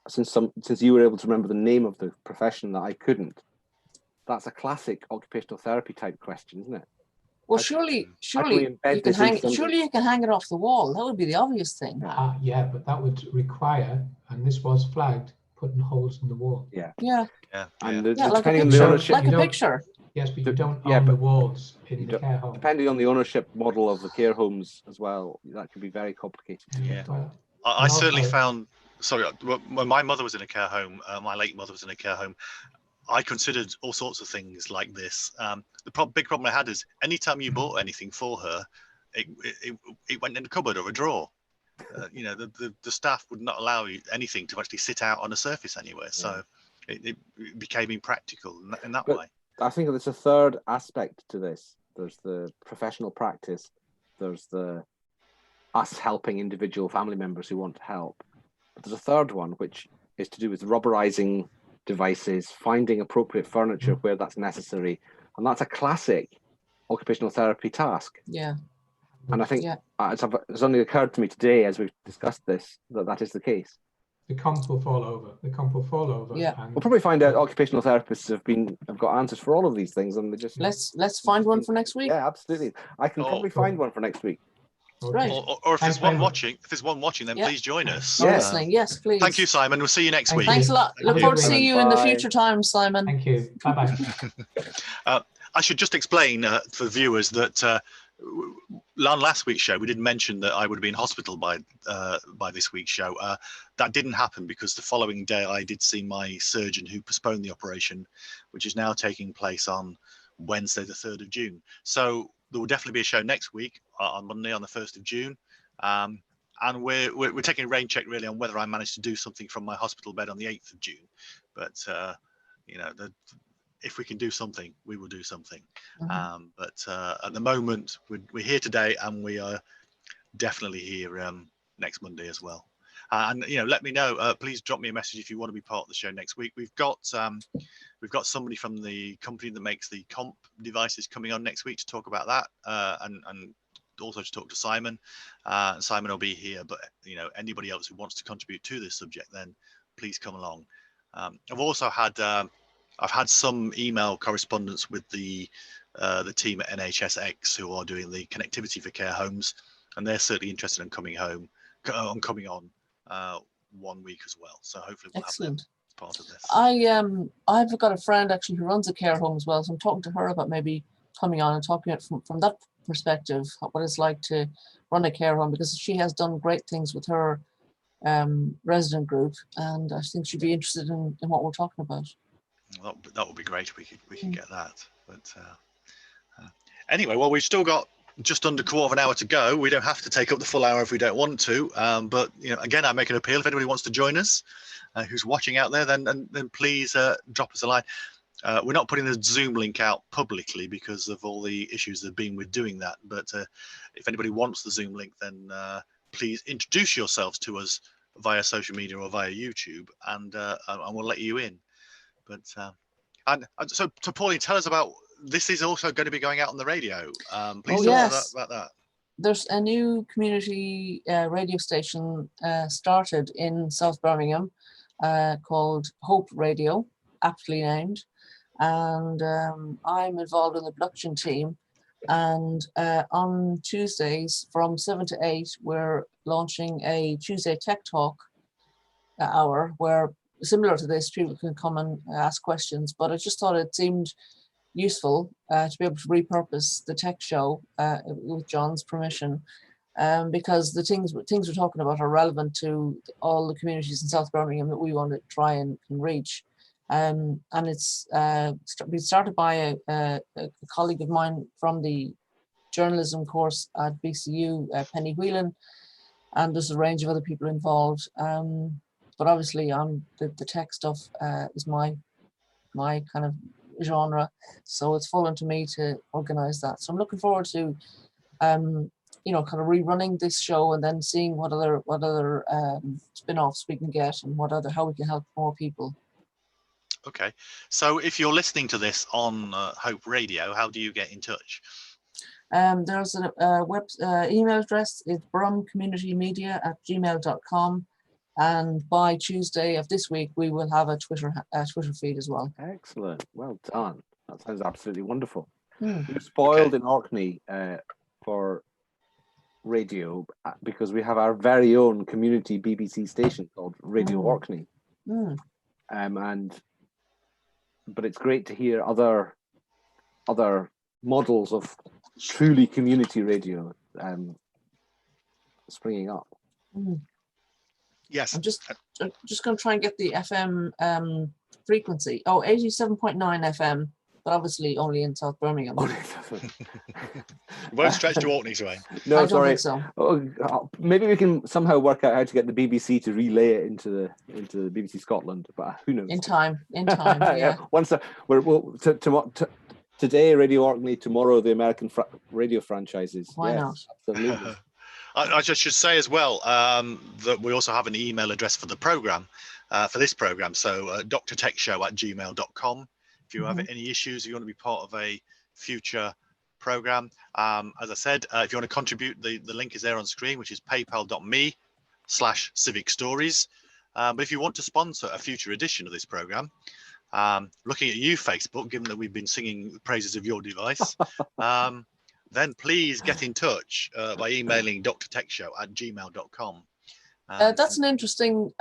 since you were able to remember the name of the profession that I couldn't. That's a classic occupational therapy type question, isn't it? Well, surely you can hang it off the wall. That would be the obvious thing. Yeah, but that would require, and this was flagged, putting holes in the wall. And like depending on the ownership, like a picture. Yes, but you don't own the walls in the care home. Depending on the ownership model of the care homes as well, that can be very complicated. Yeah, I certainly found. Sorry, when my mother was in a care home, my late mother was in a care home, I considered all sorts of things like this. The big problem I had is anytime you bought anything for her, it went in a cupboard or a drawer. The staff would not allow anything to actually sit out on a surface anywhere. So it became impractical in that way. I think there's a third aspect to this. There's the professional practice. There's us helping individual family members who want to help. But there's a third one, which is to do with rubberizing devices, finding appropriate furniture where that's necessary. And that's a classic occupational therapy task. Yeah. And I think it's only occurred to me today as we've discussed this, that is the case. The comp will fall over. Yeah. We'll probably find out occupational therapists have got answers for all of these things, and they just let's find one for next week. Yeah, absolutely. I can probably find one for next week. Right. Or if there's one watching, then please join us. Listening. Yes, please. Thank you, Simon. We'll see you next week. Thanks a lot. Look forward to seeing you in the future times, Simon. Thank you. Bye bye. I should just explain for viewers that on last week's show we didn't mention that I would be in hospital by this week's show. That didn't happen because the following day I did see my surgeon, who postponed the operation, which is now taking place on Wednesday the 3rd of June. So there will definitely be a show next week on Monday on the 1st of June. And we're taking a rain check really on whether I managed to do something from my hospital bed on the 8th of June. But if we can do something, we will do something. But at the moment, we're here today, and we are definitely here next Monday as well. And let me know. Please drop me a message if you want to be part of the show next week. We've got somebody from the company that makes the comp devices coming on next week to talk about that, and also to talk to Simon. Simon will be here, but anybody else who wants to contribute to this subject, then please come along. I've also had I've had some email correspondence with the team at NHSX who are doing the connectivity for care homes, and they're certainly interested in coming on one week as well. So hopefully we'll Excellent. have them as part of this. I've got a friend actually who runs a care home as well, so I'm talking to her about maybe coming on and talking it from that perspective, what it's like to run a care home, because she has done great things with her resident group, and I think she'd be interested in what we're talking about. Well, that would be great if we could get that. But anyway, well, we've still got just under quarter of an hour to go. We don't have to take up the full hour if we don't want to. But again, I make an appeal if anybody wants to join us, who's watching out there, then please drop us a line. We're not putting the Zoom link out publicly because of all the issues that have been with doing that. But if anybody wants the Zoom link, then please introduce yourselves to us via social media or via YouTube, and we'll let you in. But and so Pauline, tell us about this. Is also going to be going out on the radio. Please tell us about that. There's a new community radio station started in South Birmingham called Hope Radio, aptly named. And I'm involved in the production team. And on Tuesdays from 7 to 8, we're launching a Tuesday Tech Talk hour where, similar to this, people can come and ask questions. But I just thought it seemed useful to be able to repurpose the tech show with John's permission, because the things we're talking about are relevant to all the communities in South Birmingham that we want to try and reach. And it's been started by a colleague of mine from the journalism course at BCU, Penny Whelan, and there's a range of other people involved. But obviously, the tech stuff is my kind of genre, so it's fallen to me to organise that. So I'm looking forward to, kind of rerunning this show and then seeing what other spin-offs we can get and how we can help more people. Okay, so if you're listening to this on Hope Radio, how do you get in touch? There's a email address. It's bromcommunitymedia@gmail.com, and by Tuesday of this week we will have a Twitter feed as well. Excellent, well done. That sounds absolutely wonderful. We're spoiled in Orkney for radio because we have our very own community BBC station called Radio Orkney. But it's great to hear other models of truly community radio springing up. Yes. I'm just going to try and get the FM frequency. 87.9 FM, but obviously only in South Birmingham. Won't stretch to Orkney, Sway. No, I don't sorry. think so. Maybe we can somehow work out how to get the BBC to relay it into the BBC Scotland, but who knows? In time, yeah. Once today Radio Orkney, tomorrow the American radio franchises. Why not? Absolutely. I just should say as well that we also have an email address for the program, for this program. So drtechshow@gmail.com. If you have any issues, if you want to be part of a future program, as I said, if you want to contribute, the link is there on screen, which is paypal.me/civic stories. But if you want to sponsor a future edition of this program, looking at you, Facebook, given that we've been singing the praises of your device, then please get in touch by emailing drtechshow@gmail.com. That's an interesting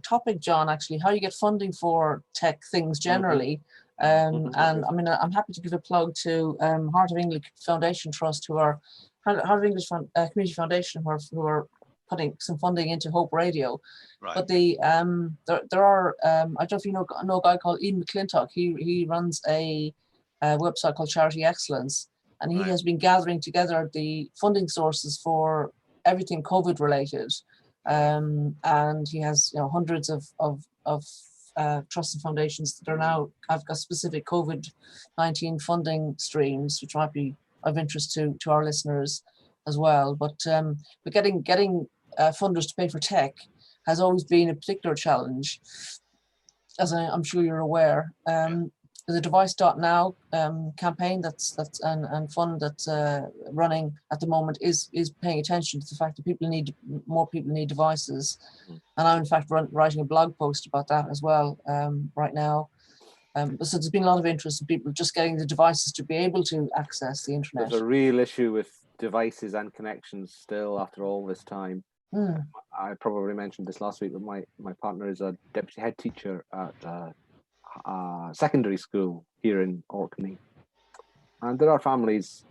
topic, John, actually, how you get funding for tech things generally. And I mean, I'm happy to give a plug to Heart of English Foundation Trust, who are Heart of English Community Foundation, who are putting some funding into Hope Radio. Right. But there are I don't know if you know a guy called Ian McClintock. He runs a website called Charity Excellence, and he has been gathering together the funding sources for everything COVID related. And he has hundreds of trusts and foundations that are now have got specific COVID-19 funding streams, which might be of interest to our listeners as well. But getting funders to pay for tech has always been a particular challenge, as I'm sure you're aware. The Device.now campaign that's and fund that's running at the moment is paying attention to the fact that more people need devices, and I'm in fact writing a blog post about that as well right now. So there's been a lot of interest in people just getting the devices to be able to access the internet. There's a real issue with devices and connections still after all this time. I probably mentioned this last week, but my partner is a deputy head teacher at a secondary school here in Orkney. And there are families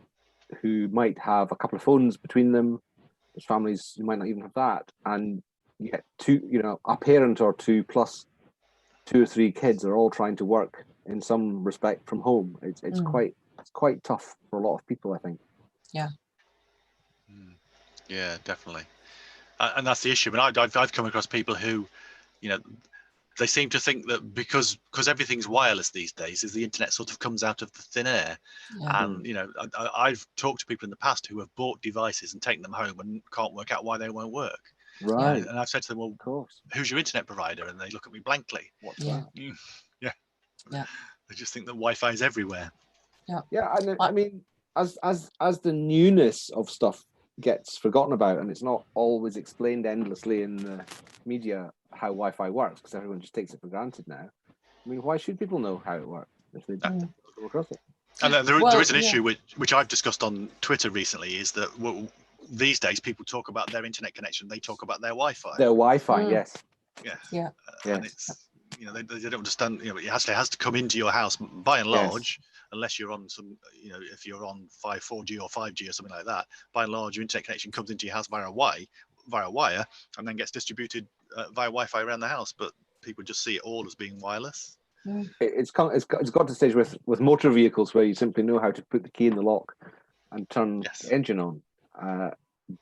who might have a couple of phones between them. There's families who might not even have that. And you get a parent or two plus 2 or 3 kids are all trying to work in some respect from home. It's quite tough for a lot of people, I think. Yeah. Yeah, definitely. And that's the issue. I mean, I've come across people who, they seem to think that because everything's wireless these days, is the internet sort of comes out of the thin air. Yeah. And I've talked to people in the past who have bought devices and taken them home and can't work out why they won't work. Right. And I've said to them, well, Of course. who's your internet provider? And they look at me blankly. What's Yeah. that? Yeah. Yeah. They just think that Wi-Fi is everywhere. Yeah, and I mean, as the newness of stuff gets forgotten about, and it's not always explained endlessly in the media how Wi-Fi works, because everyone just takes it for granted now. I mean, why should people know how it works if they don't come across it? And there is an issue which I've discussed on Twitter recently, is that these days people talk about their internet connection, they talk about their Wi-Fi. Their Wi-Fi, yes. Yeah. And Yes. it's they don't understand. It actually has to come into your house by and large, unless you're on some, if you're on 4G or 5G or something like that. By and large, your internet connection comes into your house via wire, and then gets distributed via Wi-Fi around the house. But people just see it all as being wireless. It's got to the stage with motor vehicles where you simply know how to put the key in the lock and turn the engine on.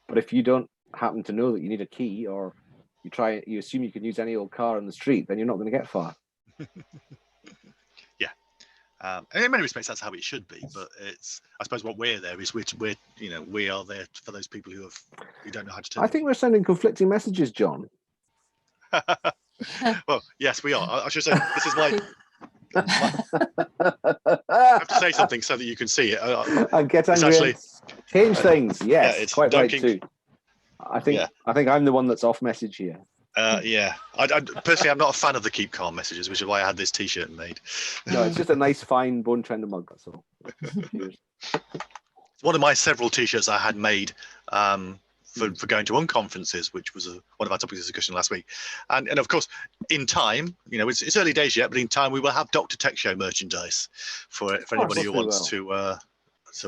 But if you don't happen to know that you need a key, or you assume you can use any old car on the street, then you're not going to get far. And in many respects, that's how it should be. But I suppose what we're there is we are there for those people who don't know how to turn. I think we're sending conflicting messages, John. Well, yes, we are. I should say this is my. I have to say something so that you can see it. And get angry. Change things. Yes, it's quite right too. I think I'm the one that's off message here. Yeah. I personally, I'm not a fan of the keep calm messages, which is why I had this T-shirt made. No, it's just a nice, fine bone trender mug. That's all. One of my several T-shirts I had made for going to unconferences, which was one of our topics of discussion last week. And of course, in time, it's early days yet, but in time we will have Dr. Tech Show merchandise for anybody who wants to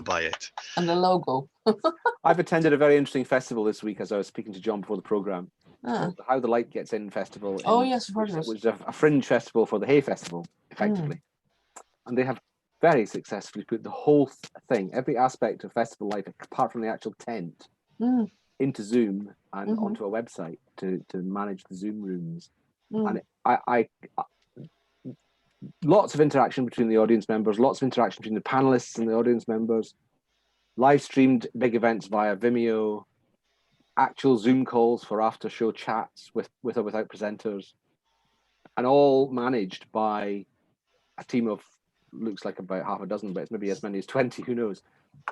buy it. And the logo. I've attended a very interesting festival this week, as I was speaking to John before the programme. Called the How the Light Gets In Festival. Yes, which was a fringe festival for the Hay Festival, effectively. And they have very successfully put the whole thing, every aspect of festival life, apart from the actual tent, into Zoom and onto a website to manage the Zoom rooms. And I lots of interaction between the audience members, lots of interaction between the panelists and the audience members, live streamed big events via Vimeo, actual Zoom calls for after show chats with or without presenters, and all managed by a team of, looks like about half a dozen, but it's maybe as many as 20, who knows,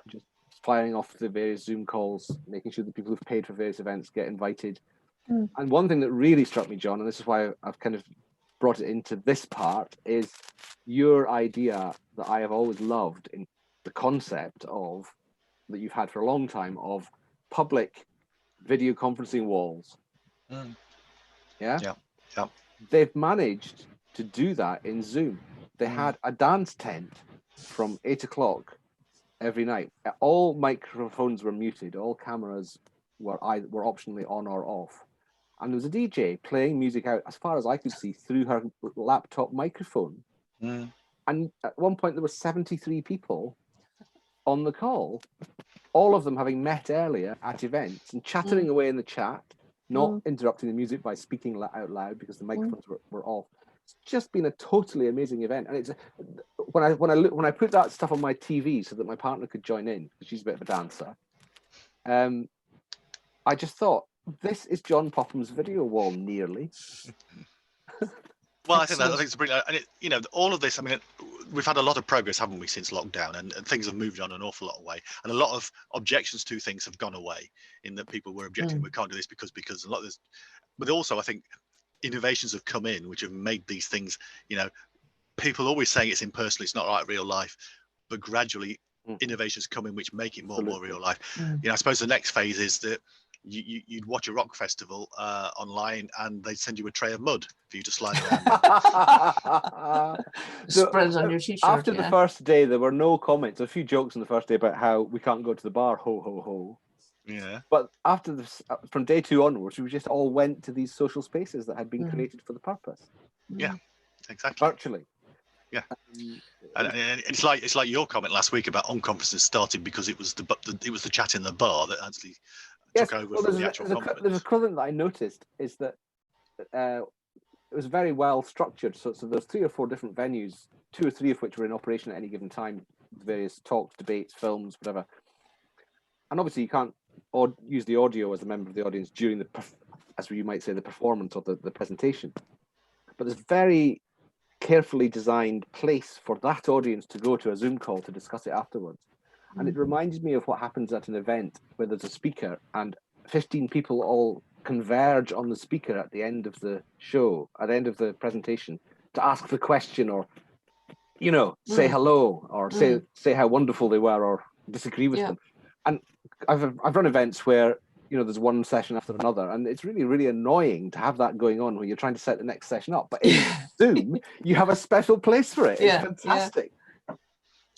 just firing off the various Zoom calls, making sure the people who've paid for various events get invited. And one thing that really struck me, John, and this is why I've kind of brought it into this part, is your idea that I have always loved, in the concept of, that you've had for a long time, of public video conferencing walls. Yeah. They've managed to do that in Zoom. They had a dance tent from 8 o'clock every night. All microphones were muted. All cameras were optionally on or off. And there was a DJ playing music out, as far as I could see, through her laptop microphone. And at one point there were 73 people on the call, all of them having met earlier at events and chattering away in the chat, not interrupting the music by speaking out loud because the microphones were off. It's just been a totally amazing event. And it's when I put that stuff on my TV so that my partner could join in, because she's a bit of a dancer, I just thought, this is John Popham's video wall, nearly. Well, I think it's brilliant. And all of this, I mean, we've had a lot of progress, haven't we, since lockdown, and things have moved on an awful lot away, and a lot of objections to things have gone away, in that people were objecting, we can't do this because a lot of this, but also I think innovations have come in which have made these things, people always saying it's impersonal, it's not like real life, but gradually innovations come in which make it more and more real life. I suppose the next phase is that you'd watch a rock festival online, and they'd send you a tray of mud for you to slide around. Spread it on your t-shirt. After the first day, there were no comments. A few jokes on the first day about how we can't go to the bar, ho ho ho. Yeah. But after this, from day 2 onwards, we just all went to these social spaces that had been created for the purpose. Yeah, exactly. Virtually. Yeah. And it's like your comment last week about on-conferences started because it was the chat in the bar that actually took over from the actual conference. There's a equivalent that I noticed is that it was very well structured. So there's 3 or 4 different venues, 2 or 3 of which were in operation at any given time, various talks, debates, films, whatever. And obviously you can't use the audio as a member of the audience during the, as you might say, the performance or the presentation. But there's very carefully designed place for that audience to go to a Zoom call to discuss it afterwards. And it reminds me of what happens at an event where there's a speaker and 15 people all converge on the speaker at the end of the show, at the end of the presentation, to ask the question or, say hello or say how wonderful they were or disagree with them. And I've run events where there's one session after another, and it's really, really annoying to have that going on when you're trying to set the next session up. But in Zoom, you have a special place for it. It's fantastic.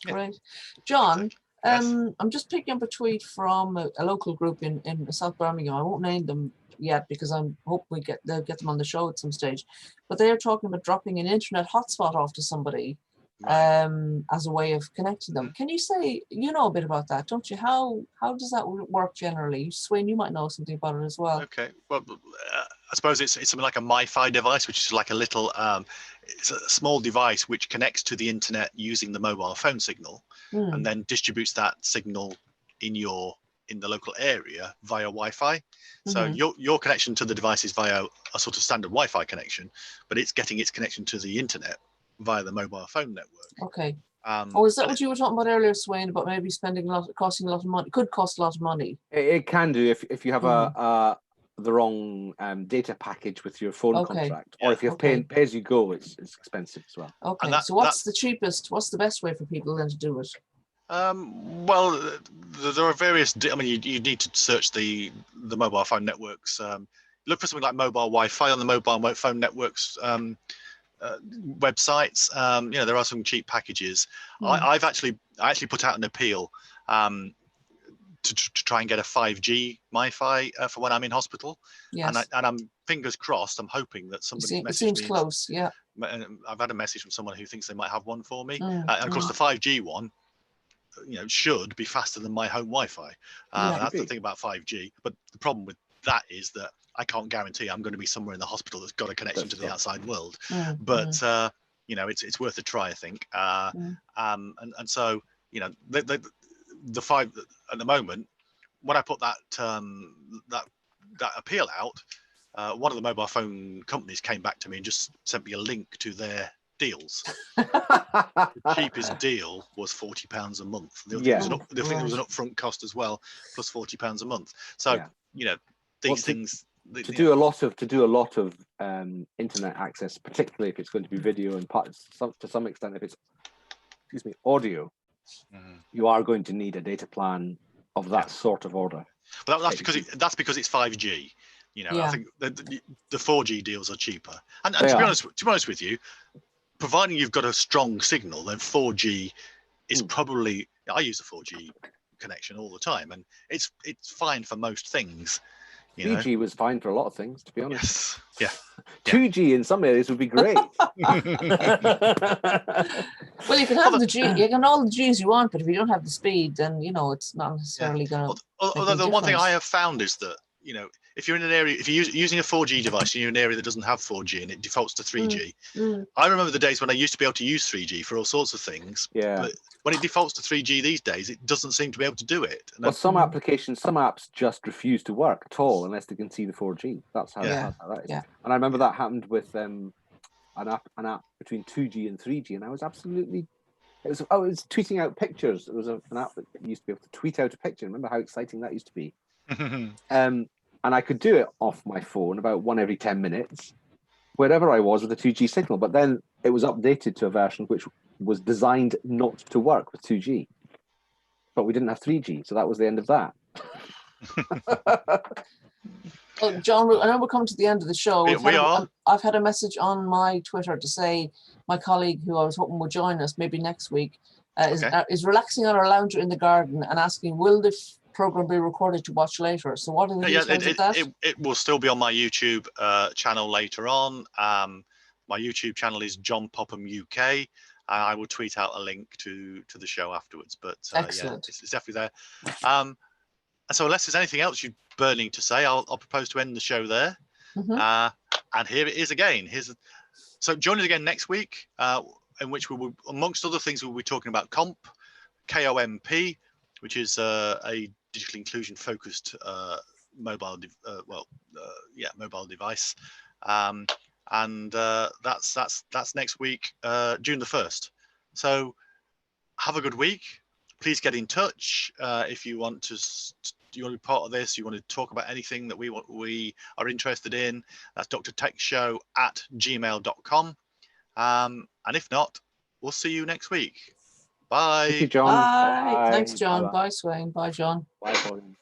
Great. John, Yes. I'm just picking up a tweet from a local group in South Birmingham. I won't name them yet because I'm hoping they'll get them on the show at some stage. But they are talking about dropping an internet hotspot off to somebody as a way of connecting them. Can you say, a bit about that, don't you? How does that work generally? Swain, you might know something about it as well. Okay. Well, I suppose it's something like a MiFi device, which is like a little, it's a small device which connects to the internet using the mobile phone signal, and then distributes that signal in the local area via Wi-Fi. So your connection to the device is via a sort of standard Wi-Fi connection, but it's getting its connection to the internet via the mobile phone network. Okay. Is that what you were talking about earlier, Swain, about maybe costing a lot of money? Could cost a lot of money. It can do if you have the wrong data package with your phone contract, or if you have pay as you go, it's expensive as well. Okay. So what's the cheapest? What's the best way for people then to do it? Well, there are various. I mean, you need to search the mobile phone networks. Look for something like mobile Wi-Fi on the mobile phone networks. Websites. There are some cheap packages. I actually put out an appeal to try and get a 5G MiFi for when I'm in hospital. Yes. And I'm fingers crossed. I'm hoping that somebody messaged me. It seems close. Yeah. I've had a message from someone who thinks they might have one for me. And of course, the 5G one, should be faster than my home Wi-Fi. That's the thing about 5G. But the problem with that is that I can't guarantee I'm going to be somewhere in the hospital that's got a connection to the outside world. But it's worth a try, I think. And so the 5 at the moment, when I put that appeal out, one of the mobile phone companies came back to me and just sent me a link to their deals. The cheapest deal was £40 a month. The other thing there was an upfront cost as well, plus £40 a month. So these things. To do a lot of internet access, particularly if it's going to be video and to some extent if it's audio, you are going to need a data plan of that sort of order. But that's because it's 5G. I think the 4G deals are cheaper. And to be honest with you, providing you've got a strong signal, then 4G is probably. I use a 4G connection all the time, and it's fine for most things. 3G was fine for a lot of things, to be honest. Yes. Yeah. 2G in some areas would be great. Well, you can have you can all the Gs you want, but if you don't have the speed, then it's not necessarily going to. Although the one thing I have found is that if you're in an area, if you're using a 4G device, and you're in an area that doesn't have 4G and it defaults to 3G. I remember the days when I used to be able to use 3G for all sorts of things. Yeah. But when it defaults to 3G these days, it doesn't seem to be able to do it. Well, some apps just refuse to work at all unless they can see the 4G. That's how that is. Yeah. And I remember that happened with an app between 2G and 3G, and I was tweeting out pictures. It was an app that used to be able to tweet out a picture. Remember how exciting that used to be? And I could do it off my phone about 1 every 10 minutes, wherever I was with a 2G signal. But then it was updated to a version which was designed not to work with 2G. But we didn't have 3G, so that was the end of that. Well, John, I know we're coming to the end of the show. We are. I've had a message on my Twitter to say my colleague, who I was hoping would join us maybe next week, is relaxing on her lounger in the garden and asking, will the program be recorded to watch later? So what are the details of that? It will still be on my YouTube channel later on. My YouTube channel is John Popham UK. I will tweet out a link to the show afterwards. But yeah, it's definitely there. So unless there's anything else you're burning to say, I'll propose to end the show there. And here it is again. So join us again next week, in which we will, amongst other things, we'll be talking about KOMP, which is a digital inclusion focused mobile device. And that's next week, June the 1st. So have a good week. Please get in touch if you want to be part of this. You want to talk about anything that we are interested in. That's drtechshow@gmail.com. And if not, we'll see you next week. Bye. Thank you, John. Bye. Bye. Thanks, John. Bye. Bye, Swain. Bye, John. Bye, Pauline.